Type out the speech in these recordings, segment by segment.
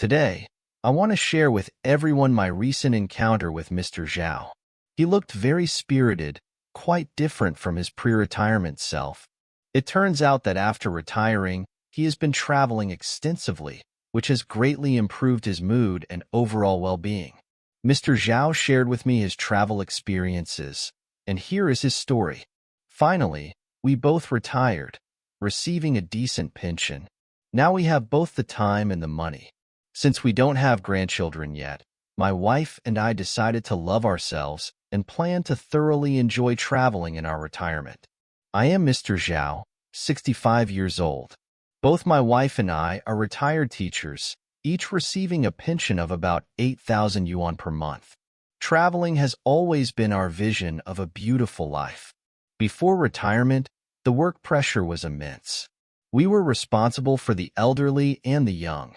Today, I want to share with everyone my recent encounter with Mr. Zhao. He looked very spirited, quite different from his pre-retirement self. It turns out that after retiring, he has been traveling extensively, which has greatly improved his mood and overall well-being. Mr. Zhao shared with me his travel experiences, and here is his story. Finally, we both retired, receiving a decent pension. Now we have both the time and the money. Since we don't have grandchildren yet, my wife and I decided to love ourselves and plan to thoroughly enjoy traveling in our retirement. I am Mr. Zhao, 65 years old. Both my wife and I are retired teachers, each receiving a pension of about 8,000 yuan per month. Traveling has always been our vision of a beautiful life. Before retirement, the work pressure was immense. We were responsible for the elderly and the young,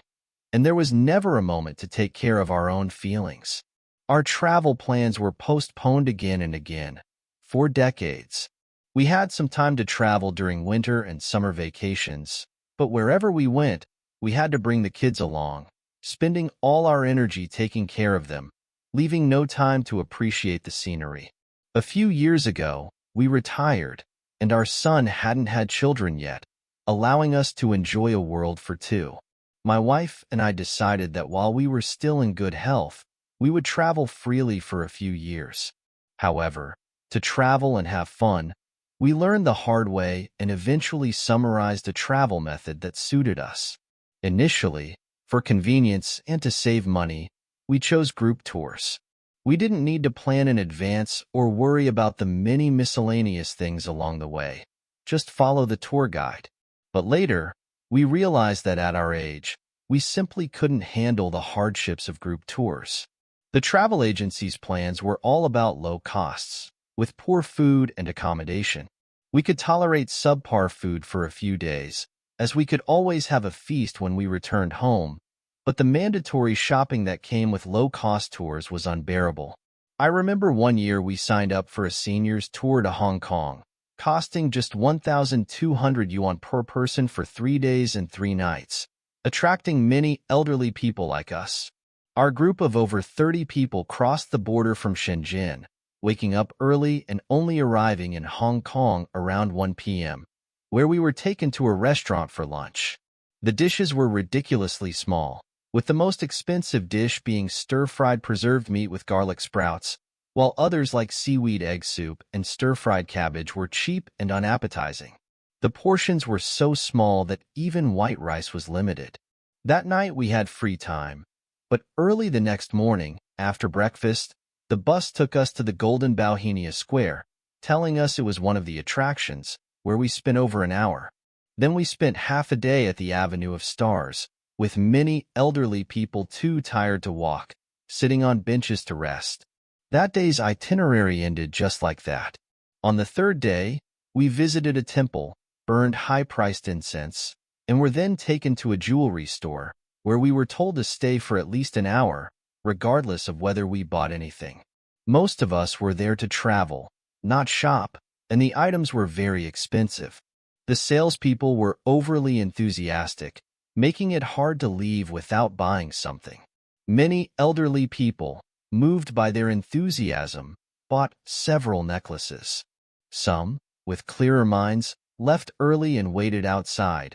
and there was never a moment to take care of our own feelings. Our travel plans were postponed again and again, for decades. We had some time to travel during winter and summer vacations, but wherever we went, we had to bring the kids along, spending all our energy taking care of them, leaving no time to appreciate the scenery. A few years ago, we retired, and our son hadn't had children yet, allowing us to enjoy a world for two. My wife and I decided that while we were still in good health, we would travel freely for a few years. However, to travel and have fun, we learned the hard way and eventually summarized a travel method that suited us. Initially, for convenience and to save money, we chose group tours. We didn't need to plan in advance or worry about the many miscellaneous things along the way. Just follow the tour guide. But later, we realized that at our age, we simply couldn't handle the hardships of group tours. The travel agency's plans were all about low costs, with poor food and accommodation. We could tolerate subpar food for a few days, as we could always have a feast when we returned home, but the mandatory shopping that came with low-cost tours was unbearable. I remember one year we signed up for a seniors tour to Hong Kong, costing just 1,200 yuan per person for 3 days and 3 nights, attracting many elderly people like us. Our group of over 30 people crossed the border from Shenzhen, waking up early and only arriving in Hong Kong around 1 p.m., where we were taken to a restaurant for lunch. The dishes were ridiculously small, with the most expensive dish being stir-fried preserved meat with garlic sprouts, while others like seaweed egg soup and stir-fried cabbage were cheap and unappetizing. The portions were so small that even white rice was limited. That night we had free time, but early the next morning, after breakfast, the bus took us to the Golden Bauhinia Square, telling us it was one of the attractions, where we spent over an hour. Then we spent half a day at the Avenue of Stars, with many elderly people too tired to walk, sitting on benches to rest. That day's itinerary ended just like that. On the third day, we visited a temple, burned high-priced incense, and were then taken to a jewelry store, where we were told to stay for at least an hour, regardless of whether we bought anything. Most of us were there to travel, not shop, and the items were very expensive. The salespeople were overly enthusiastic, making it hard to leave without buying something. Many elderly people, moved by their enthusiasm, bought several necklaces. Some, with clearer minds, left early and waited outside,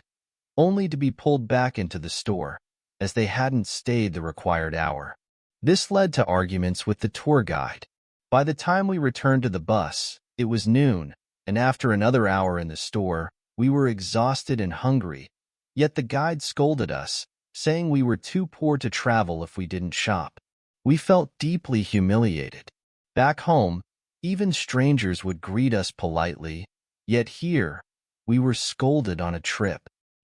only to be pulled back into the store, as they hadn't stayed the required hour. This led to arguments with the tour guide. By the time we returned to the bus, it was noon, and after another hour in the store, we were exhausted and hungry. Yet the guide scolded us, saying we were too poor to travel if we didn't shop. We felt deeply humiliated. Back home, even strangers would greet us politely, yet here, we were scolded on a trip.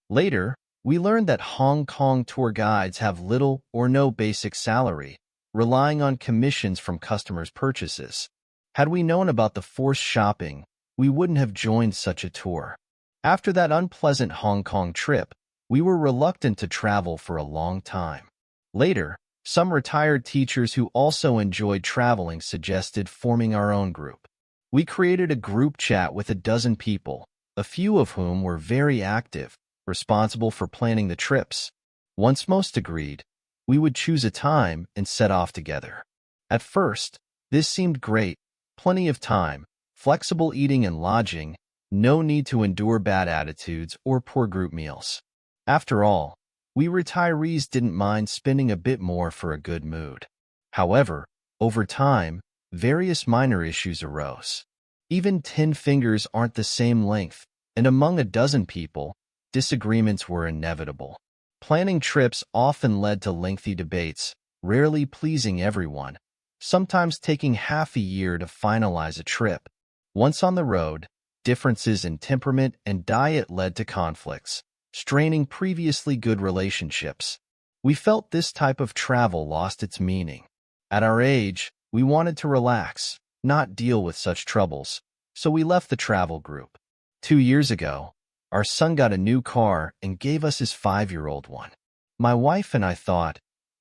Later, we learned that Hong Kong tour guides have little or no basic salary, relying on commissions from customers' purchases. Had we known about the forced shopping, we wouldn't have joined such a tour. After that unpleasant Hong Kong trip, we were reluctant to travel for a long time. Later, some retired teachers who also enjoyed traveling suggested forming our own group. We created a group chat with a dozen people, a few of whom were very active, responsible for planning the trips. Once most agreed, We would choose a time and set off together. At first, this seemed great, plenty of time, flexible eating and lodging, no need to endure bad attitudes or poor group meals. After all, we retirees didn't mind spending a bit more for a good mood. However, over time, various minor issues arose. Even 10 fingers aren't the same length, and among a dozen people, disagreements were inevitable. Planning trips often led to lengthy debates, rarely pleasing everyone, sometimes taking half a year to finalize a trip. Once on the road, differences in temperament and diet led to conflicts, straining previously good relationships. We felt this type of travel lost its meaning. At our age, we wanted to relax, not deal with such troubles, so we left the travel group. 2 years ago, our son got a new car and gave us his 5-year-old one. My wife and I thought,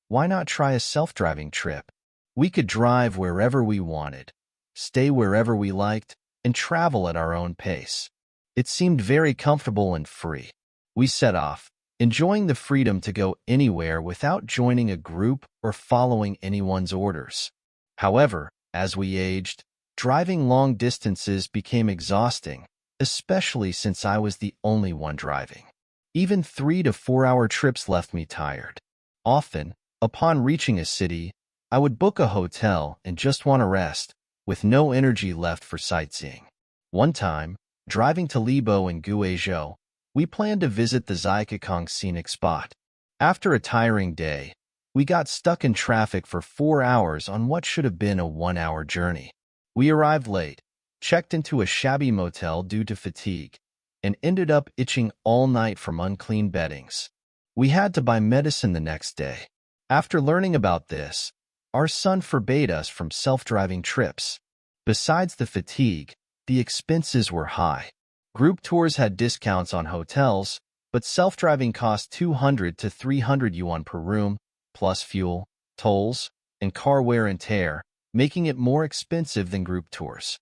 why not try a self-driving trip? We could drive wherever we wanted, stay wherever we liked, and travel at our own pace. It seemed very comfortable and free. We set off, enjoying the freedom to go anywhere without joining a group or following anyone's orders. However, as we aged, driving long distances became exhausting, especially since I was the only one driving. Even 3 to 4 hour trips left me tired. Often, upon reaching a city, I would book a hotel and just want to rest, with no energy left for sightseeing. One time, driving to Libo in Guizhou, we planned to visit the Zhaikakong scenic spot. After a tiring day, we got stuck in traffic for 4 hours on what should have been a 1-hour journey. We arrived late, checked into a shabby motel due to fatigue, and ended up itching all night from unclean beddings. We had to buy medicine the next day. After learning about this, our son forbade us from self-driving trips. Besides the fatigue, the expenses were high. Group tours had discounts on hotels, but self-driving cost 200 to 300 yuan per room, plus fuel, tolls, and car wear and tear, making it more expensive than group tours.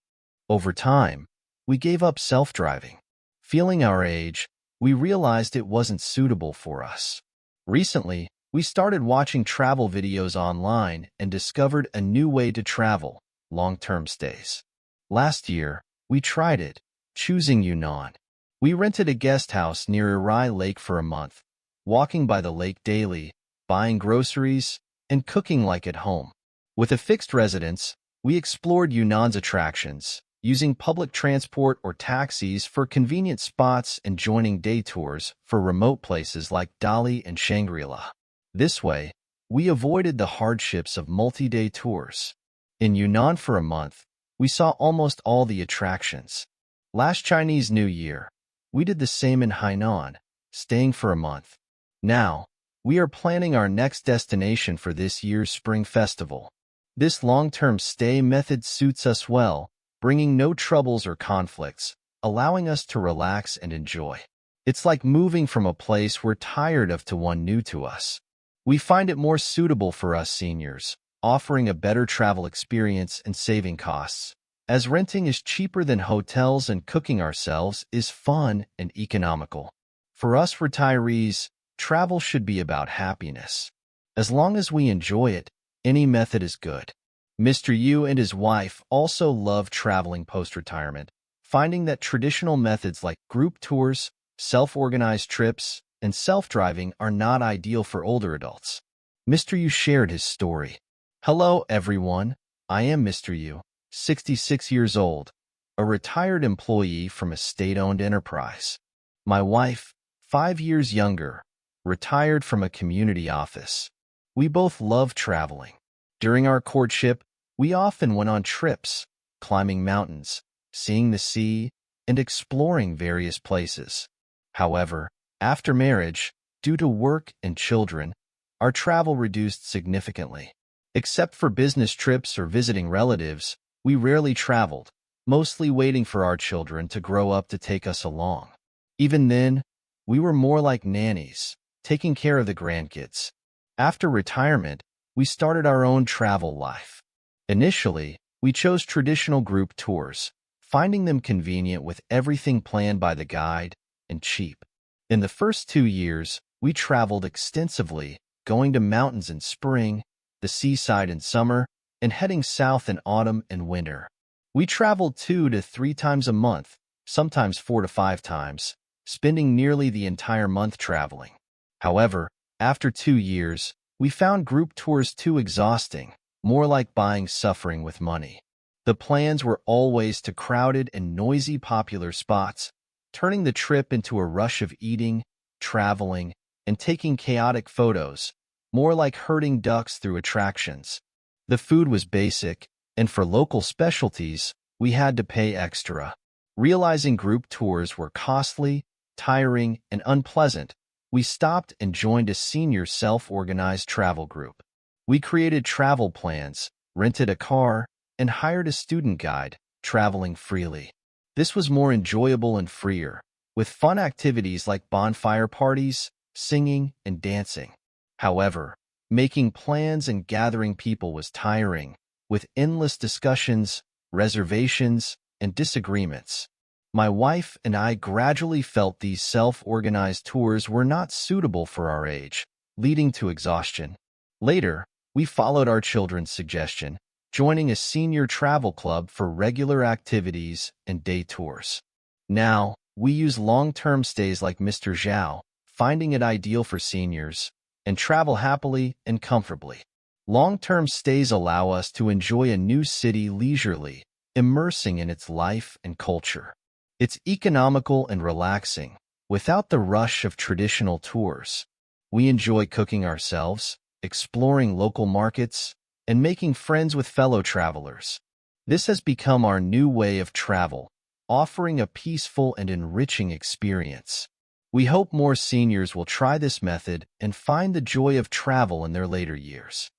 Over time, we gave up self-driving. Feeling our age, we realized it wasn't suitable for us. Recently, we started watching travel videos online and discovered a new way to travel, long-term stays. Last year, we tried it, choosing Yunnan. We rented a guest house near Irai Lake for a month, walking by the lake daily, buying groceries, and cooking like at home. With a fixed residence, we explored Yunnan's attractions, using public transport or taxis for convenient spots and joining day tours for remote places like Dali and Shangri-La. This way, we avoided the hardships of multi-day tours. In Yunnan for a month, we saw almost all the attractions. Last Chinese New Year, we did the same in Hainan, staying for a month. Now, we are planning our next destination for this year's Spring Festival. This long-term stay method suits us well, bringing no troubles or conflicts, allowing us to relax and enjoy. It's like moving from a place we're tired of to one new to us. We find it more suitable for us seniors, offering a better travel experience and saving costs, as renting is cheaper than hotels and cooking ourselves is fun and economical. For us retirees, travel should be about happiness. As long as we enjoy it, any method is good. Mr. Yu and his wife also love traveling post-retirement, finding that traditional methods like group tours, self-organized trips, and self-driving are not ideal for older adults. Mr. Yu shared his story. Hello, everyone. I am Mr. Yu, 66 years old, a retired employee from a state-owned enterprise. My wife, 5 years younger, retired from a community office. We both love traveling. During our courtship, we often went on trips, climbing mountains, seeing the sea, and exploring various places. However, after marriage, due to work and children, our travel reduced significantly. Except for business trips or visiting relatives, we rarely traveled, mostly waiting for our children to grow up to take us along. Even then, we were more like nannies, taking care of the grandkids. After retirement, we started our own travel life. Initially, we chose traditional group tours, finding them convenient with everything planned by the guide and cheap. In the first 2 years, we traveled extensively, going to mountains in spring, the seaside in summer, and heading south in autumn and winter. We traveled 2 to 3 times a month, sometimes 4 to 5 times, spending nearly the entire month traveling. However, after 2 years, we found group tours too exhausting, more like buying suffering with money. The plans were always to crowded and noisy popular spots, turning the trip into a rush of eating, traveling, and taking chaotic photos, more like herding ducks through attractions. The food was basic, and for local specialties, we had to pay extra. Realizing group tours were costly, tiring, and unpleasant, we stopped and joined a senior self-organized travel group. We created travel plans, rented a car, and hired a student guide, traveling freely. This was more enjoyable and freer, with fun activities like bonfire parties, singing, and dancing. However, making plans and gathering people was tiring, with endless discussions, reservations, and disagreements. My wife and I gradually felt these self-organized tours were not suitable for our age, leading to exhaustion. Later, we followed our children's suggestion, joining a senior travel club for regular activities and day tours. Now, we use long-term stays like Mr. Zhao, finding it ideal for seniors, and travel happily and comfortably. Long-term stays allow us to enjoy a new city leisurely, immersing in its life and culture. It's economical and relaxing, without the rush of traditional tours. We enjoy cooking ourselves, exploring local markets, and making friends with fellow travelers. This has become our new way of travel, offering a peaceful and enriching experience. We hope more seniors will try this method and find the joy of travel in their later years.